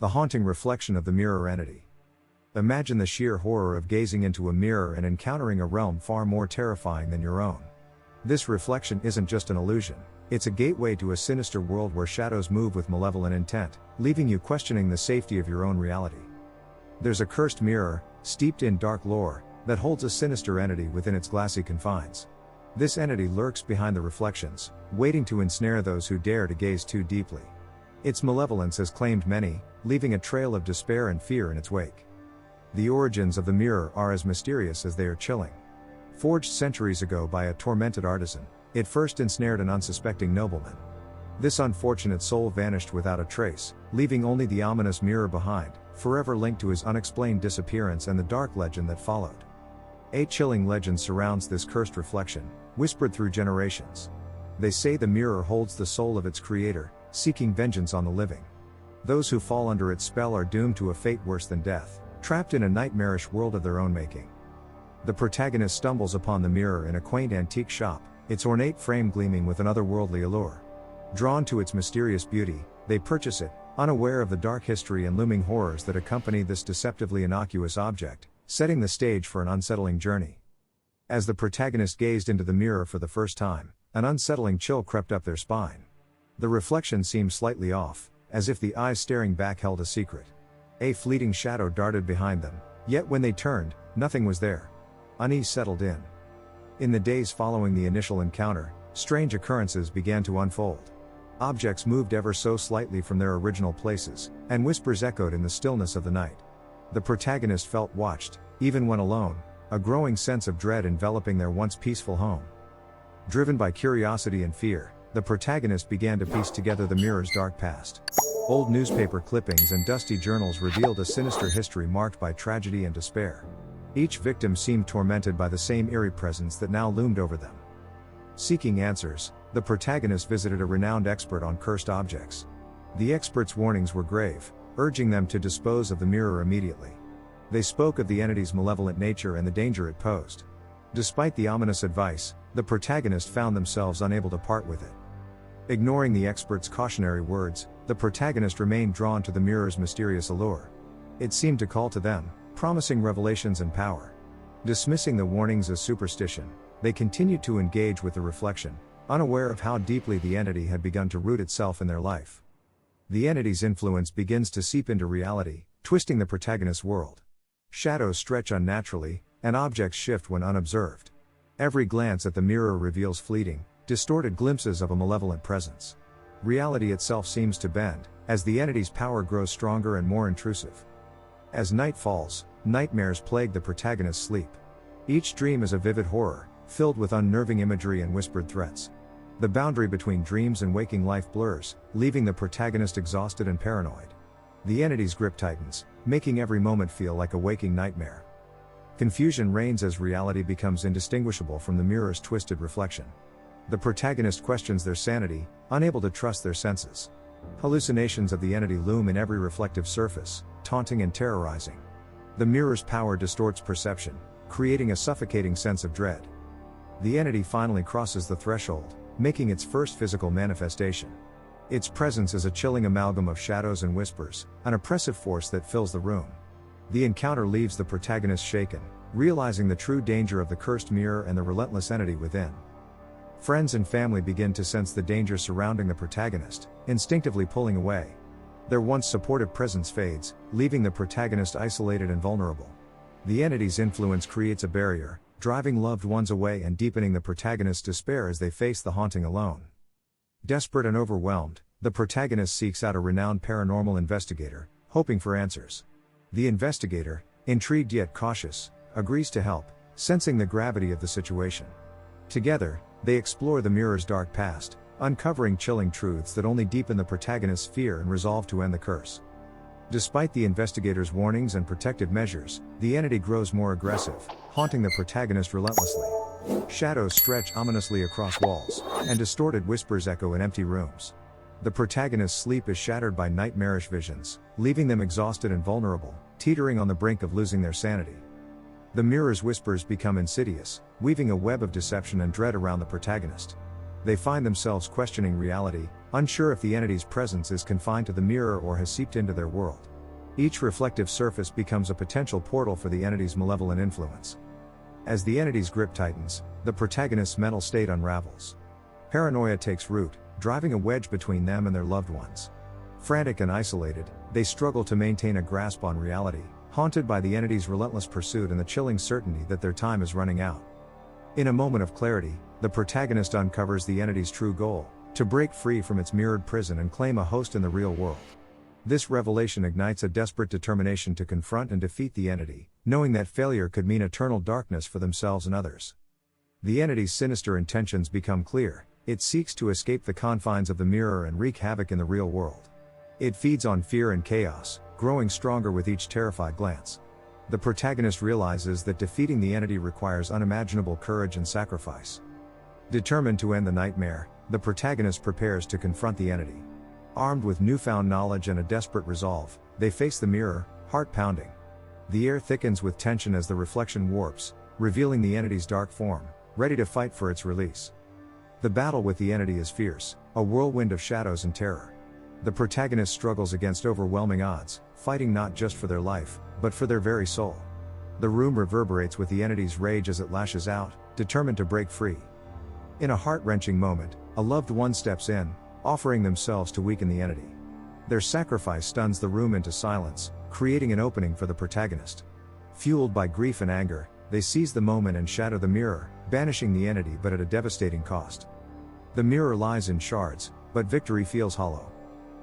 the haunting reflection of the mirror entity. Imagine the sheer horror of gazing into a mirror and encountering a realm far more terrifying than your own. This reflection isn't just an illusion, it's a gateway to a sinister world where shadows move with malevolent intent, leaving you questioning the safety of your own reality. There's a cursed mirror, steeped in dark lore, that holds a sinister entity within its glassy confines. This entity lurks behind the reflections, waiting to ensnare those who dare to gaze too deeply. Its malevolence has claimed many, leaving a trail of despair and fear in its wake. The origins of the mirror are as mysterious as they are chilling. Forged centuries ago by a tormented artisan, it first ensnared an unsuspecting nobleman. This unfortunate soul vanished without a trace, leaving only the ominous mirror behind, forever linked to his unexplained disappearance and the dark legend that followed. A chilling legend surrounds this cursed reflection, whispered through generations. They say the mirror holds the soul of its creator, seeking vengeance on the living. Those who fall under its spell are doomed to a fate worse than death, trapped in a nightmarish world of their own making. The protagonist stumbles upon the mirror in a quaint antique shop, its ornate frame gleaming with an otherworldly allure. Drawn to its mysterious beauty, they purchase it, unaware of the dark history and looming horrors that accompany this deceptively innocuous object, setting the stage for an unsettling journey. As the protagonist gazed into the mirror for the first time, an unsettling chill crept up their spine. The reflection seemed slightly off, as if the eyes staring back held a secret. A fleeting shadow darted behind them, yet when they turned, nothing was there. Unease settled in. In the days following the initial encounter, strange occurrences began to unfold. Objects moved ever so slightly from their original places, and whispers echoed in the stillness of the night. The protagonist felt watched, even when alone, a growing sense of dread enveloping their once peaceful home. Driven by curiosity and fear, the protagonist began to piece together the mirror's dark past. Old newspaper clippings and dusty journals revealed a sinister history marked by tragedy and despair. Each victim seemed tormented by the same eerie presence that now loomed over them. Seeking answers, the protagonist visited a renowned expert on cursed objects. The expert's warnings were grave, urging them to dispose of the mirror immediately. They spoke of the entity's malevolent nature and the danger it posed. Despite the ominous advice, the protagonist found themselves unable to part with it. Ignoring the expert's cautionary words, the protagonist remained drawn to the mirror's mysterious allure. It seemed to call to them, promising revelations and power. Dismissing the warnings as superstition, they continued to engage with the reflection, unaware of how deeply the entity had begun to root itself in their life. The entity's influence begins to seep into reality, twisting the protagonist's world. Shadows stretch unnaturally, and objects shift when unobserved. Every glance at the mirror reveals fleeting, distorted glimpses of a malevolent presence. Reality itself seems to bend, as the entity's power grows stronger and more intrusive. As night falls, nightmares plague the protagonist's sleep. Each dream is a vivid horror, filled with unnerving imagery and whispered threats. The boundary between dreams and waking life blurs, leaving the protagonist exhausted and paranoid. The entity's grip tightens, making every moment feel like a waking nightmare. Confusion reigns as reality becomes indistinguishable from the mirror's twisted reflection. The protagonist questions their sanity, unable to trust their senses. Hallucinations of the entity loom in every reflective surface, taunting and terrorizing. The mirror's power distorts perception, creating a suffocating sense of dread. The entity finally crosses the threshold, making its first physical manifestation. Its presence is a chilling amalgam of shadows and whispers, an oppressive force that fills the room. The encounter leaves the protagonist shaken, realizing the true danger of the cursed mirror and the relentless entity within. Friends and family begin to sense the danger surrounding the protagonist, instinctively pulling away. Their once supportive presence fades, leaving the protagonist isolated and vulnerable. The entity's influence creates a barrier, driving loved ones away and deepening the protagonist's despair as they face the haunting alone. Desperate and overwhelmed, the protagonist seeks out a renowned paranormal investigator, hoping for answers. The investigator, intrigued yet cautious, agrees to help, sensing the gravity of the situation. Together, they explore the mirror's dark past, uncovering chilling truths that only deepen the protagonist's fear and resolve to end the curse. Despite the investigator's warnings and protective measures, the entity grows more aggressive, haunting the protagonist relentlessly. Shadows stretch ominously across walls, and distorted whispers echo in empty rooms. The protagonist's sleep is shattered by nightmarish visions, leaving them exhausted and vulnerable, teetering on the brink of losing their sanity. The mirror's whispers become insidious, weaving a web of deception and dread around the protagonist. They find themselves questioning reality, unsure if the entity's presence is confined to the mirror or has seeped into their world. Each reflective surface becomes a potential portal for the entity's malevolent influence. As the entity's grip tightens, the protagonist's mental state unravels. Paranoia takes root, driving a wedge between them and their loved ones. Frantic and isolated, they struggle to maintain a grasp on reality, haunted by the entity's relentless pursuit and the chilling certainty that their time is running out. In a moment of clarity, the protagonist uncovers the entity's true goal: to break free from its mirrored prison and claim a host in the real world. This revelation ignites a desperate determination to confront and defeat the entity, knowing that failure could mean eternal darkness for themselves and others. The entity's sinister intentions become clear: it seeks to escape the confines of the mirror and wreak havoc in the real world. It feeds on fear and chaos, growing stronger with each terrified glance. The protagonist realizes that defeating the entity requires unimaginable courage and sacrifice. Determined to end the nightmare, the protagonist prepares to confront the entity. Armed with newfound knowledge and a desperate resolve, they face the mirror, heart pounding. The air thickens with tension as the reflection warps, revealing the entity's dark form, ready to fight for its release. The battle with the entity is fierce, a whirlwind of shadows and terror. The protagonist struggles against overwhelming odds, fighting not just for their life, but for their very soul. The room reverberates with the entity's rage as it lashes out, determined to break free. In a heart-wrenching moment, a loved one steps in, offering themselves to weaken the entity. Their sacrifice stuns the room into silence, creating an opening for the protagonist. Fueled by grief and anger, they seize the moment and shatter the mirror, banishing the entity but at a devastating cost. The mirror lies in shards, but victory feels hollow.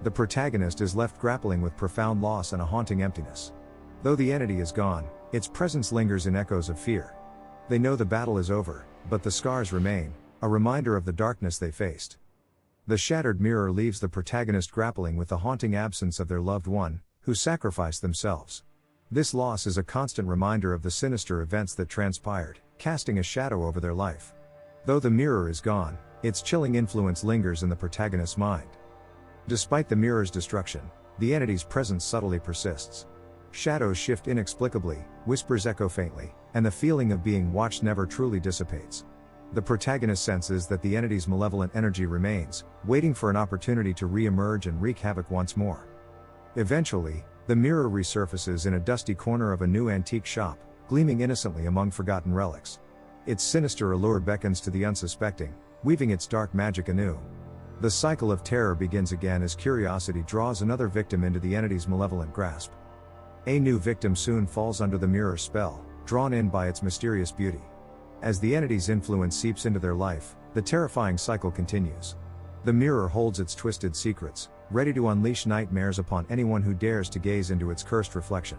The protagonist is left grappling with profound loss and a haunting emptiness. Though the entity is gone, its presence lingers in echoes of fear. They know the battle is over, but the scars remain, a reminder of the darkness they faced. The shattered mirror leaves the protagonist grappling with the haunting absence of their loved one, who sacrificed themselves. This loss is a constant reminder of the sinister events that transpired, casting a shadow over their life. Though the mirror is gone, its chilling influence lingers in the protagonist's mind. Despite the mirror's destruction, the entity's presence subtly persists. Shadows shift inexplicably, whispers echo faintly, and the feeling of being watched never truly dissipates. The protagonist senses that the entity's malevolent energy remains, waiting for an opportunity to re-emerge and wreak havoc once more. Eventually, the mirror resurfaces in a dusty corner of a new antique shop, gleaming innocently among forgotten relics. Its sinister allure beckons to the unsuspecting, weaving its dark magic anew. The cycle of terror begins again as curiosity draws another victim into the entity's malevolent grasp. A new victim soon falls under the mirror's spell, drawn in by its mysterious beauty. As the entity's influence seeps into their life, the terrifying cycle continues. The mirror holds its twisted secrets, ready to unleash nightmares upon anyone who dares to gaze into its cursed reflection.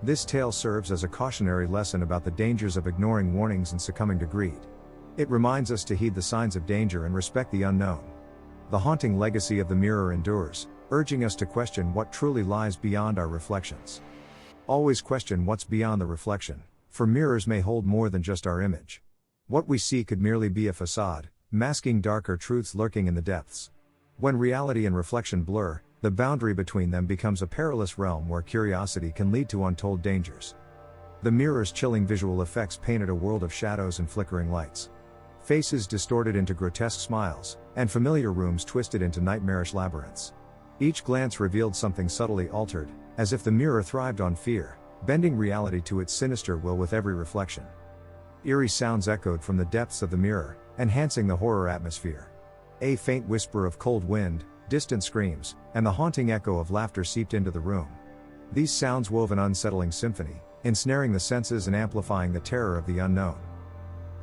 This tale serves as a cautionary lesson about the dangers of ignoring warnings and succumbing to greed. It reminds us to heed the signs of danger and respect the unknown. The haunting legacy of the mirror endures, urging us to question what truly lies beyond our reflections. Always question what's beyond the reflection, for mirrors may hold more than just our image. What we see could merely be a facade, masking darker truths lurking in the depths. When reality and reflection blur, the boundary between them becomes a perilous realm where curiosity can lead to untold dangers. The mirror's chilling visual effects painted a world of shadows and flickering lights. Faces distorted into grotesque smiles, and familiar rooms twisted into nightmarish labyrinths. Each glance revealed something subtly altered, as if the mirror thrived on fear, bending reality to its sinister will with every reflection. Eerie sounds echoed from the depths of the mirror, enhancing the horror atmosphere. A faint whisper of cold wind, distant screams, and the haunting echo of laughter seeped into the room. These sounds wove an unsettling symphony, ensnaring the senses and amplifying the terror of the unknown.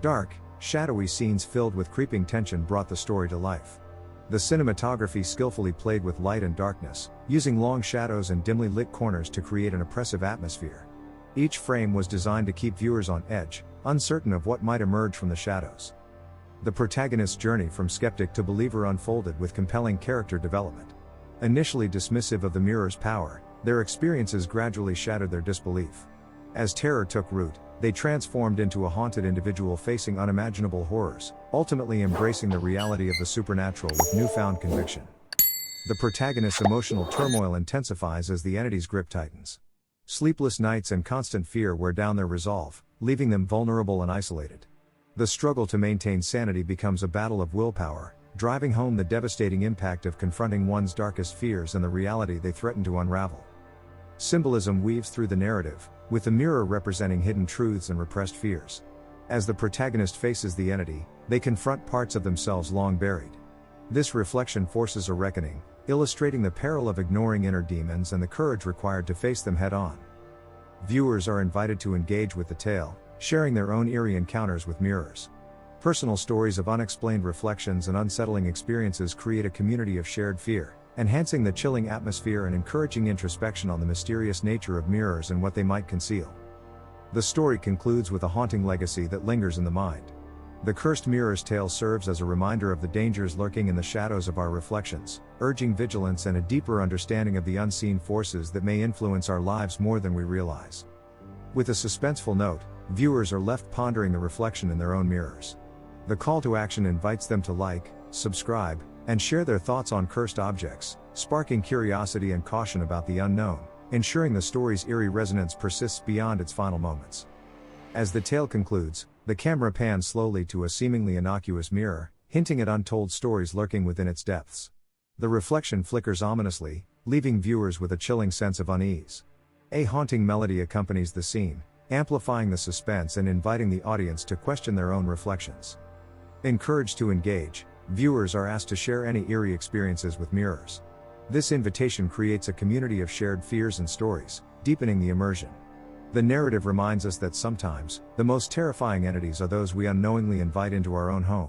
Dark, shadowy scenes filled with creeping tension brought the story to life. The cinematography skillfully played with light and darkness, using long shadows and dimly lit corners to create an oppressive atmosphere. Each frame was designed to keep viewers on edge, uncertain of what might emerge from the shadows. The protagonist's journey from skeptic to believer unfolded with compelling character development. Initially dismissive of the mirror's power, their experiences gradually shattered their disbelief. As terror took root, they transformed into a haunted individual facing unimaginable horrors, ultimately embracing the reality of the supernatural with newfound conviction. The protagonist's emotional turmoil intensifies as the entity's grip tightens. Sleepless nights and constant fear wear down their resolve, leaving them vulnerable and isolated. The struggle to maintain sanity becomes a battle of willpower, driving home the devastating impact of confronting one's darkest fears and the reality they threaten to unravel. Symbolism weaves through the narrative, with the mirror representing hidden truths and repressed fears. As the protagonist faces the entity, they confront parts of themselves long buried. This reflection forces a reckoning, illustrating the peril of ignoring inner demons and the courage required to face them head on. Viewers are invited to engage with the tale, sharing their own eerie encounters with mirrors. Personal stories of unexplained reflections and unsettling experiences create a community of shared fear, enhancing the chilling atmosphere and encouraging introspection on the mysterious nature of mirrors and what they might conceal. The story concludes with a haunting legacy that lingers in the mind. The Cursed Mirror's tale serves as a reminder of the dangers lurking in the shadows of our reflections, urging vigilance and a deeper understanding of the unseen forces that may influence our lives more than we realize. With a suspenseful note, viewers are left pondering the reflection in their own mirrors. The call to action invites them to like, subscribe, and share their thoughts on cursed objects, sparking curiosity and caution about the unknown, ensuring the story's eerie resonance persists beyond its final moments. As the tale concludes, the camera pans slowly to a seemingly innocuous mirror, hinting at untold stories lurking within its depths. The reflection flickers ominously, leaving viewers with a chilling sense of unease. A haunting melody accompanies the scene, amplifying the suspense and inviting the audience to question their own reflections. Encouraged to engage, viewers are asked to share any eerie experiences with mirrors. This invitation creates a community of shared fears and stories, deepening the immersion. The narrative reminds us that sometimes, the most terrifying entities are those we unknowingly invite into our own home.